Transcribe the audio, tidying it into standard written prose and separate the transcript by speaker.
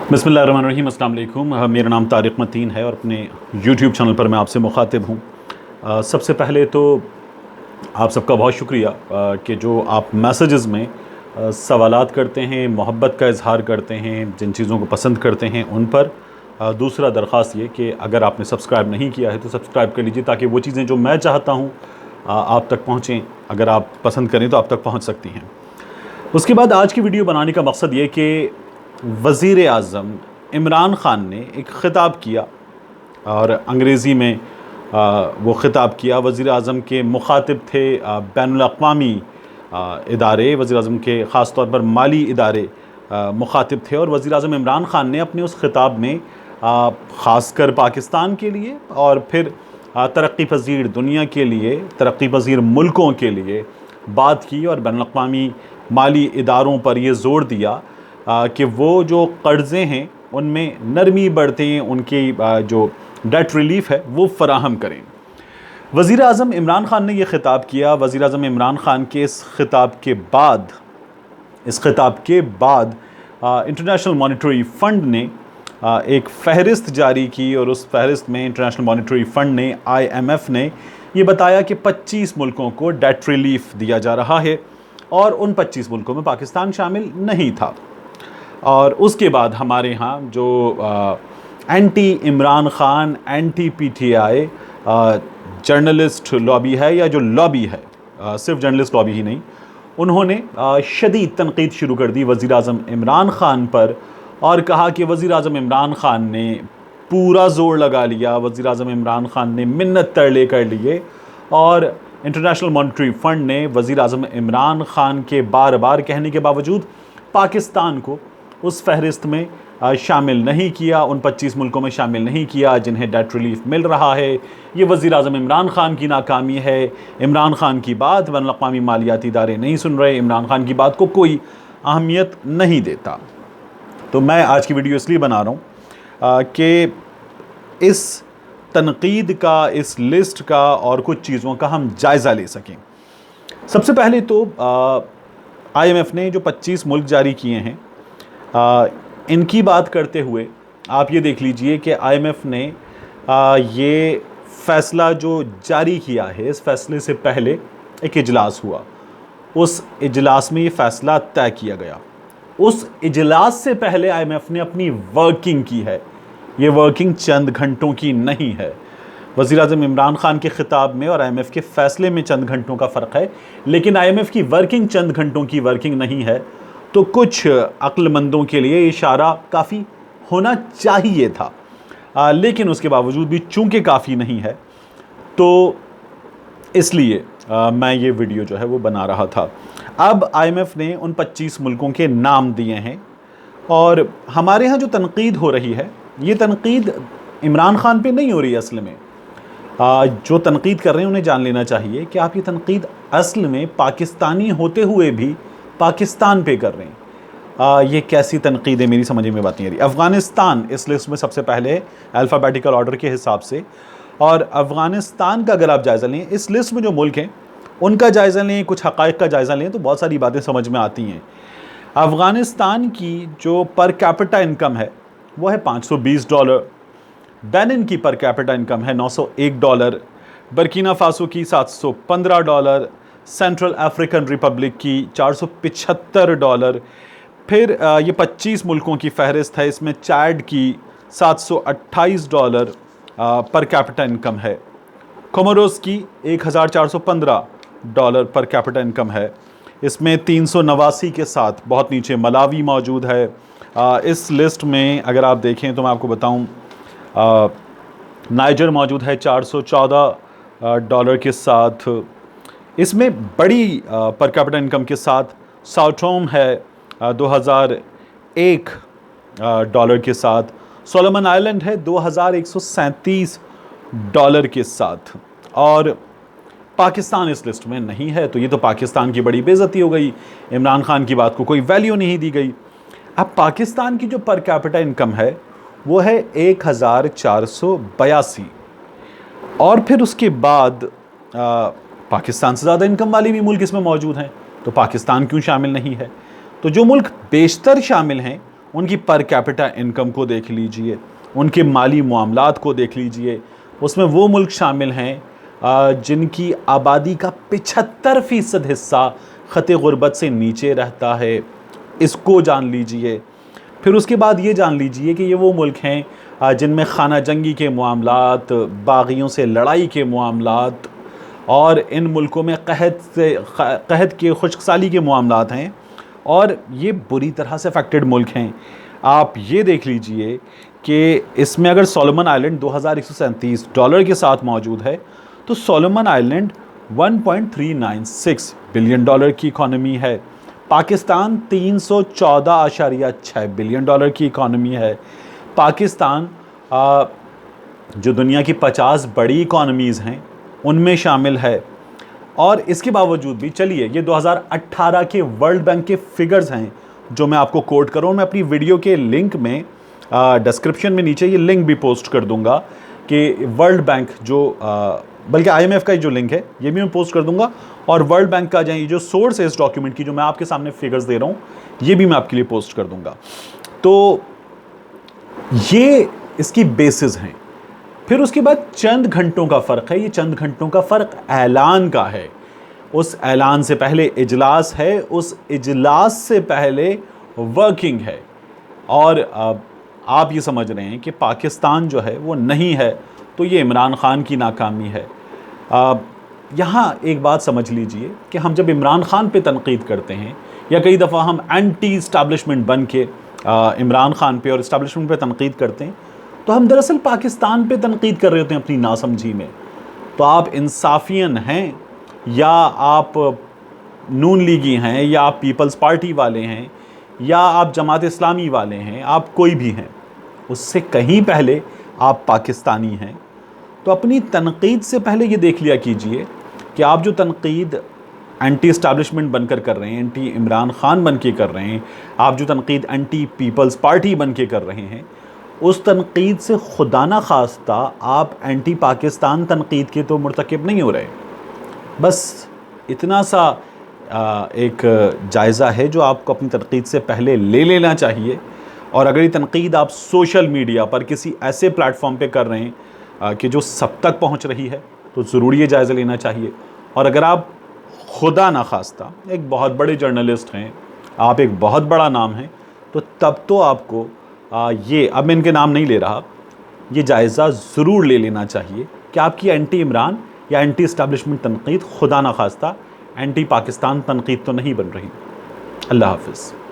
Speaker 1: बिस्मिल्लाहिर्रहमानिर्रहीम, अस्सलाम वालेकुम। मेरा नाम तारिक मतीन है और अपने यूट्यूब चैनल पर मैं आपसे मुखातिब हूँ। सबसे पहले तो आप सबका बहुत शुक्रिया कि जो आप मैसेजेस में सवालात करते हैं, मोहब्बत का इजहार करते हैं, जिन चीज़ों को पसंद करते हैं उन पर। दूसरा दरख्वास्त ये कि अगर आपने सब्सक्राइब नहीं किया है तो सब्सक्राइब कर लीजिए ताकि वो चीज़ें जो मैं चाहता हूँ आप तक पहुँचें। अगर आप पसंद करें तो आप तक पहुँच सकती हैं। उसके बाद आज की वीडियो बनाने का मकसद ये कि वज़ीर आज़म इमरान ख़ान ने एक ख़िताब किया और अंग्रेज़ी में वो ख़िताब किया। वज़ीर आज़म के मुखातिब थे बैनुल-अक़वामी इदारे, वज़ीर आज़म के ख़ास तौर पर माली इदारे मुखातिब थे। और वज़ीर आज़म इमरान ख़ान ने अपने उस ख़िताब में ख़ासकर पाकिस्तान के लिए और फिर तरक्की पज़ीर दुनिया के लिए, तरक्की पज़ीर मुल्कों के लिए बात की और बैनुल-अक़वामी माली इदारों पर ये ज़ोर दिया कि वो जो कर्ज़े हैं उनमें नरमी बरतें, उनकी जो डेट रिलीफ़ है वो फ़राहम करें। वज़ीर आज़म इमरान ख़ान ने ये ख़िताब किया। वज़ीर आज़म इमरान ख़ान के इस ख़िताब के बाद इंटरनेशनल मॉनेटरी फ़ंड ने एक फ़हरिस्त जारी की और उस फ़हरिस्त में इंटरनेशनल मॉनेटरी फ़ंड ने, IMF ने ये बताया कि 25 मुल्कों को डेट रिलीफ़ दिया जा रहा है और उन 25 मुल्कों में पाकिस्तान शामिल नहीं था। और उसके बाद हमारे यहाँ जो anti Imran Khan, anti PTI journalist lobby है, या जो लॉबी है, सिर्फ जर्नलिस्ट लॉबी ही नहीं, उन्होंने शदीद तनकीद शुरू कर दी वज़ीर आज़म इमरान ख़ान पर और कहा कि वज़ीर आज़म इमरान ख़ान ने पूरा ज़ोर लगा लिया, वज़ीर आज़म इमरान ख़ान ने मिन्नत तरले कर लिए और इंटरनेशनल मॉनेटरी फ़ंड ने वज़ीर आज़म इमरान ख़ान के बार बार कहने के बावजूद पाकिस्तान को उस फहरिस्त में शामिल नहीं किया, उन 25 मुल्कों में शामिल नहीं किया जिन्हें डेट रिलीफ़ मिल रहा है। ये वज़ीर आज़म इमरान ख़ान की नाकामी है। इमरान ख़ान की बात बैनुल-अक़वामी मालियाती इदारे नहीं सुन रहे, इमरान ख़ान की बात को कोई अहमियत नहीं देता। तो मैं आज की वीडियो इसलिए बना रहा हूँ कि इस तनकीद का, इस लिस्ट का और कुछ चीज़ों का हम जायज़ा ले सकें। सबसे पहले तो IMF ने जो 25 मुल्क जारी किए हैं, इनकी बात करते हुए आप ये देख लीजिए कि IMF ने ये फ़ैसला जो जारी किया है, इस फ़ैसले से पहले एक इजलास हुआ। उस इजलास में ये फ़ैसला तय किया गया। उस इजलास से पहले IMF ने अपनी वर्किंग की है। ये वर्किंग चंद घंटों की नहीं है। वज़ीर आज़म इमरान ख़ान के ख़िताब में और IMF के फ़ैसले में चंद घंटों का फ़र्क है, लेकिन IMF की वर्किंग चंद घंटों की वर्किंग नहीं है। तो कुछ अक्लमंदों के लिए इशारा काफ़ी होना चाहिए था, लेकिन उसके बावजूद भी चूँकि काफ़ी नहीं है तो इसलिए मैं ये वीडियो जो है वो बना रहा था। अब IMF ने उन 25 मुल्कों के नाम दिए हैं और हमारे यहाँ जो तनकीद हो रही है, ये तनकीद इमरान ख़ान पे नहीं हो रही है। असल में जो तनकीद कर रहे हैं उन्हें जान लेना चाहिए कि आप ये तनकीद असल में पाकिस्तानी होते हुए भी पाकिस्तान पे कर रहे हैं। ये कैसी तनकीद है, मेरी समझ में बात नहीं आ रही। अफ़गानिस्तान इस लिस्ट में सबसे पहले है अल्फ़ाबेटिकल ऑर्डर के हिसाब से, और अफ़गानिस्तान का अगर आप जायज़ा लें, इस लिस्ट में जो मुल्क हैं उनका जायज़ा लें, कुछ हक़ाइक़ का जायज़ा लें तो बहुत सारी बातें समझ में आती हैं। अफ़गानिस्तान की जो पर कैपिटा इनकम है वो है $520। बेनिन की पर कैपिटा इनकम है $901। बर्किना फ़ासो की $715। सेंट्रल अफ्रीकन रिपब्लिक की $475। फिर ये 25 मुल्कों की फ़हरिस्त है। इसमें चाड की $728 पर कैपिटा इनकम है। कोमोरोस की $1415 पर कैपिटा इनकम है। इसमें 389 के साथ बहुत नीचे मलावी मौजूद है। इस लिस्ट में अगर आप देखें तो मैं आपको बताऊं, नाइजर मौजूद है $414 के साथ। इसमें बड़ी पर कैपिटा इनकम के साथ साओ टोम है $2001 के साथ। सोलोमन आइलैंड है $2137 के साथ। और पाकिस्तान इस लिस्ट में नहीं है, तो ये तो पाकिस्तान की बड़ी बेइज्जती हो गई। इमरान ख़ान की बात को कोई वैल्यू नहीं दी गई। अब पाकिस्तान की जो पर कैपिटा इनकम है वो है 1482, और फिर उसके बाद पाकिस्तान से ज़्यादा इनकम वाले भी मुल्क इसमें मौजूद हैं, तो पाकिस्तान क्यों शामिल नहीं है? तो जो मुल्क बेशतर शामिल हैं उनकी पर कैपिटा इनकम को देख लीजिए, उनके माली मामलात को देख लीजिए। उसमें वो मुल्क शामिल हैं जिनकी आबादी का 75% हिस्सा ख़ते ग़ुरबत से नीचे रहता है, इसको जान लीजिए। फिर उसके बाद ये जान लीजिए कि ये वो मुल्क हैं जिनमें खाना जंगी के मामलात, बागियों से लड़ाई के मामलात और इन मुल्कों में कहत के खुश्कसाली के मामलात हैं, और ये बुरी तरह से अफेक्टेड मुल्क हैं। आप ये देख लीजिए कि इसमें अगर सोलोमन आइलैंड $2137 के साथ मौजूद है, तो सोलोमन आइलैंड $1.396 बिलियन की इकॉनमी है। पाकिस्तान $314.6 बिलियन की इकॉनमी है। पाकिस्तान जो दुनिया की 50 बड़ी इकॉनमीज़ हैं उनमें शामिल है। और इसके बावजूद भी चलिए, ये 2018 के वर्ल्ड बैंक के फिगर्स हैं जो मैं आपको कोट कर रहा हूँ। मैं अपनी वीडियो के लिंक में डिस्क्रिप्शन में नीचे ये लिंक भी पोस्ट कर दूंगा कि वर्ल्ड बैंक जो बल्कि IMF का जो लिंक है ये भी मैं पोस्ट कर दूंगा, और वर्ल्ड बैंक का ये जो सोर्स है इस डॉक्यूमेंट की, जो मैं आपके सामने फिगर्स दे रहा हूँ, ये भी मैं आपके लिए पोस्ट कर दूंगा। तो ये इसकी बेसिस हैं। फिर उसके बाद चंद घंटों का फ़र्क है। ये चंद घंटों का फ़र्क ऐलान का है। उस ऐलान से पहले इजलास है, उस इजलास से पहले वर्किंग है। और आप ये समझ रहे हैं कि पाकिस्तान जो है वो नहीं है, तो ये इमरान ख़ान की नाकामी है। यहाँ एक बात समझ लीजिए कि हम जब इमरान ख़ान पे तनकीद करते हैं, या कई दफ़ा हम एंटी इस्टेब्लिशमेंट बन के इमरान ख़ान पे और इस्टेब्लिशमेंट पे तनकीद करते हैं, तो हम दरअसल पाकिस्तान पे तनकीद कर रहे होते हैं अपनी नासमझी में। तो आप इंसाफियन हैं, या आप नून लीगी हैं, या आप पीपल्स पार्टी वाले हैं, या आप जमात इस्लामी वाले हैं, आप कोई भी हैं, उससे कहीं पहले आप पाकिस्तानी हैं। तो अपनी तनकीद से पहले ये देख लिया कीजिए कि आप जो तनकीद एंटी इस्टेब्लिशमेंट बनकर कर रहे हैं, एंटी इमरान ख़ान बन के कर रहे हैं, आप जो तनकीद एंटी पीपल्स पार्टी बन के कर रहे हैं, उस तनकीद से खुदा ना खास्ता आप एंटी पाकिस्तान तनकीद के तो मुर्तकिब नहीं हो रहे। बस इतना सा एक जायज़ा है जो आपको अपनी तनकीद से पहले ले लेना चाहिए। और अगर ये तनकीद आप सोशल मीडिया पर किसी ऐसे प्लेटफॉर्म पे कर रहे हैं कि जो सब तक पहुंच रही है, तो ज़रूर ये जायज़ा लेना चाहिए। और अगर आप खुदा ना खास्ता एक बहुत बड़े जर्नलिस्ट हैं, आप एक बहुत बड़ा नाम हैं, तो तब तो आपको ये, अब मैं इनके नाम नहीं ले रहा, ये जायज़ा ज़रूर ले लेना चाहिए कि आपकी एंटी इमरान या एंटी इस्टेब्लिशमेंट तनकीद खुदा ना खास्ता एंटी पाकिस्तान तनकीद तो नहीं बन रही। अल्लाह हाफ़िज़।